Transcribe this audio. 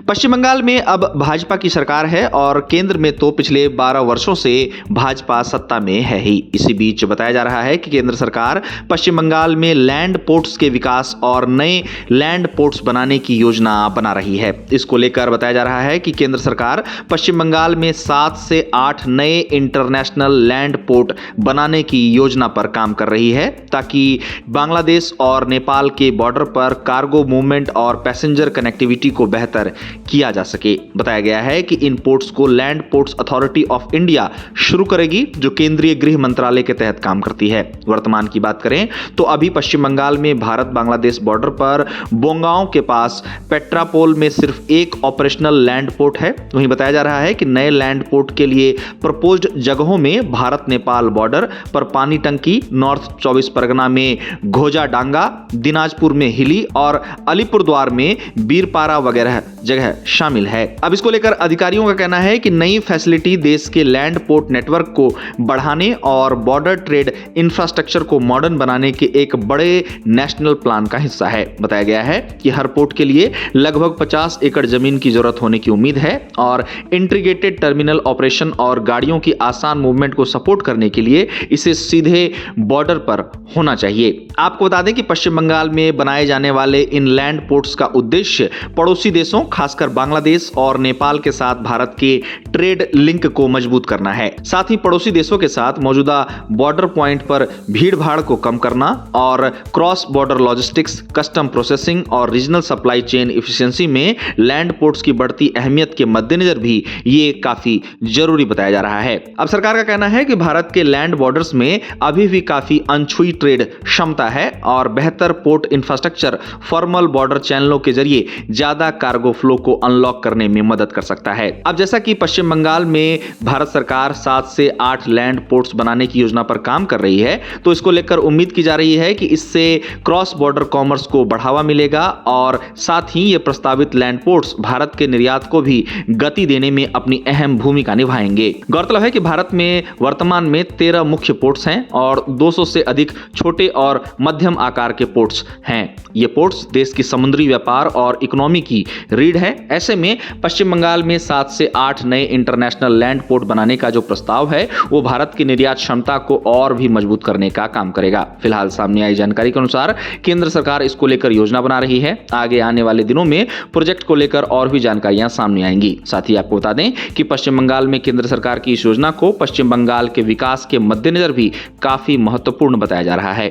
पश्चिम बंगाल में अब भाजपा की सरकार है और केंद्र में तो पिछले 12 वर्षों से भाजपा सत्ता में है ही। इसी बीच बताया जा रहा है कि केंद्र सरकार पश्चिम बंगाल में लैंड पोर्ट्स के विकास और नए लैंड पोर्ट्स बनाने की योजना बना रही है। इसको लेकर बताया जा रहा है कि केंद्र सरकार पश्चिम बंगाल में 7 से 8 नए इंटरनेशनल लैंड पोर्ट बनाने की योजना पर काम कर रही है, ताकि बांग्लादेश और नेपाल के बॉर्डर पर कार्गो मूवमेंट और पैसेंजर कनेक्टिविटी को बेहतर किया जा सके। बताया गया है कि इन पोर्ट्स को land ports authority of India शुरू करेगी, जो केंद्रीय गृह मंत्रालय के तहत काम करती है। वर्तमान की बात करें तो अभी पश्चिम बंगाल में भारत बांग्लादेश बॉर्डर पर बोंगांव के पास पेट्रापोल में सिर्फ एक ऑपरेशनल लैंड पोर्ट है। वहीं बताया जा रहा है कि नए लैंड पोर्ट के लिए प्रपोज्ड जगहों में भारत नेपाल बॉर्डर पर पानी टंकी, नॉर्थ 24 परगना में घोजाडांगा, दिनाजपुर में हिली और अलीपुरद्वार में बीरपारा वगैरह जगह शामिल है। अब इसको लेकर अधिकारियों का कहना है कि नई फैसिलिटी देश के लैंड पोर्ट नेटवर्क को बढ़ाने और बॉर्डर ट्रेड इंफ्रास्ट्रक्चर को मॉडर्न बनाने के एक बड़े नेशनल प्लान का हिस्सा है। बताया गया है कि हर पोर्ट के लिए लगभग 50 एकड़ जमीन की जरूरत होने की उम्मीद है और इंटीग्रेटेड टर्मिनल ऑपरेशन और गाड़ियों की आसान मूवमेंट को सपोर्ट करने के लिए इसे सीधे बॉर्डर पर होना चाहिए। आपको बता दें कि पश्चिम बंगाल में बनाए जाने वाले इन लैंड पोर्ट्स का उद्देश्य पड़ोसी देशों, खासकर बांग्लादेश और नेपाल के साथ भारत के ट्रेड लिंक को मजबूत करना है। साथ ही पड़ोसी देशों के साथ मौजूदा बॉर्डर पॉइंट पर भीड़ भाड़ को कम करना और cross border logistics, custom processing और रीजनल सप्लाई चेन इफिशिएंसी में लैंड पोर्ट्स की बढ़ती अहमियत के मद्देनजर भी ये काफी जरूरी बताया जा रहा है। अब सरकार का कहना है कि भारत के लैंड बॉर्डर्स में अभी भी काफी अनछुई ट्रेड क्षमता है और बेहतर पोर्ट इंफ्रास्ट्रक्चर फॉर्मल बॉर्डर चैनलों के जरिए ज्यादा कार्गो फ्लो को अनलॉक करने में मदद कर सकता है। अब जैसा कि पश्चिम बंगाल में भारत सरकार 7 से 8 लैंड पोर्ट्स बनाने की योजना पर काम कर रही है, तो इसको लेकर उम्मीद की जा रही है कि इससे क्रॉस बॉर्डर कॉमर्स को बढ़ावा मिलेगा और साथ ही ये प्रस्तावित लैंड पोर्ट्स भारत के निर्यात को भी गति देने में अपनी अहम भूमिका निभाएंगे। गौरतलब है कि भारत में वर्तमान में 13 मुख्य पोर्ट्स हैं और 200 से अधिक छोटे और मध्यम आकार के पोर्ट्स हैं। ये पोर्ट्स देश की समुद्री व्यापार और इकोनॉमी की रीढ़ है। ऐसे में पश्चिम बंगाल में 7 से 8 नए इंटरनेशनल लैंड पोर्ट बनाने का जो प्रस्ताव है, वो भारत की निर्यात क्षमता को और भी मजबूत करने का काम करेगा। फिलहाल सामने आई जानकारी के अनुसार केंद्र सरकार इसको लेकर योजना बना रही है। आगे आने वाले दिनों में प्रोजेक्ट को लेकर और भी जानकारियां सामने आएंगी। साथ ही आपको बता दें कि पश्चिम बंगाल में केंद्र सरकार की इस योजना को पश्चिम बंगाल के विकास के मद्देनजर भी काफी महत्वपूर्ण बताया जा रहा है।